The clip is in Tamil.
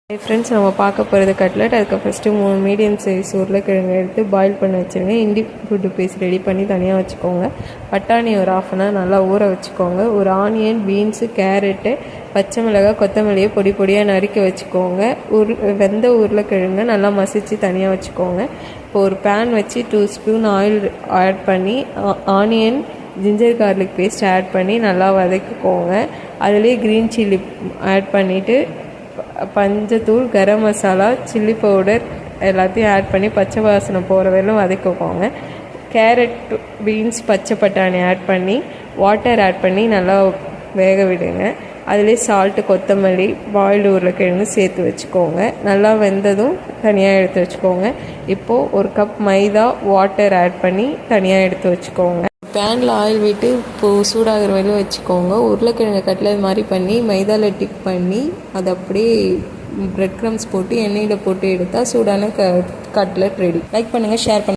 ஃப்ரெண்ட்ஸ் நம்ம பார்க்க போகிறது கட்லெட். அதுக்கு ஃபஸ்ட்டு 3 மீடியம் சைஸ் உருளைக்கிழங்கு எடுத்து பாயில் பண்ணி வச்சுருங்க. இஞ்சி பூண்டு பேஸ்ட் ரெடி பண்ணி தனியாக வச்சுக்கோங்க. பட்டாணி ஒரு 1/2 அன் ஹவர் நல்லா ஊற வச்சுக்கோங்க. ஒரு ஆனியன், பீன்ஸு, கேரட்டு, பச்சை மிளகாய், கொத்தமல்லியை பொடி பொடியாக நறுக்கி வச்சுக்கோங்க. வெந்த உருளைக்கிழங்கு நல்லா மசித்து தனியாக வச்சுக்கோங்க. இப்போ ஒரு பேன் வச்சு 2 ஸ்பூன் ஆயில் ஆட் பண்ணி onion, ginger garlic paste add பண்ணி நல்லா வதக்கிக்கோங்க. அதுலேயே க்ரீன் சில்லி ஆட் பண்ணிவிட்டு பஞ்சத்தூள், கரம் மசாலா, சில்லி பவுடர் எல்லாத்தையும் ஆட் பண்ணி பச்சை வாசனை போகிற வரையிலும் வதக்கிக்கோங்க. கேரட், பீன்ஸ், பச்சை பட்டாணி ஆட் பண்ணி வாட்டர் ஆட் பண்ணி நல்லா வேக விடுங்க. அதிலே சால்ட்டு, கொத்தமல்லி, பாயில்டு உருளைக்கிழங்கு சேர்த்து வச்சுக்கோங்க. நல்லா வெந்ததும் தனியாக எடுத்து வச்சுக்கோங்க. இப்போது 1 கப் மைதா, வாட்டர் ஆட் பண்ணி தனியாக எடுத்து வச்சுக்கோங்க. பேனில் ஆயில் விட்டு இப்போது சூடாகிற வரையிலும் வச்சுக்கோங்க. உருளைக்கிழங்கு கட்லெட் மாதிரி பண்ணி மைதாவில் டிப் பண்ணி அதை அப்படியே பிரெட் க்ரம்ஸ் போட்டு எண்ணெயில் போட்டு எடுத்தால் சூடான கட்லெட் ரெடி. லைக் பண்ணுங்கள், ஷேர் பண்ணுங்கள்.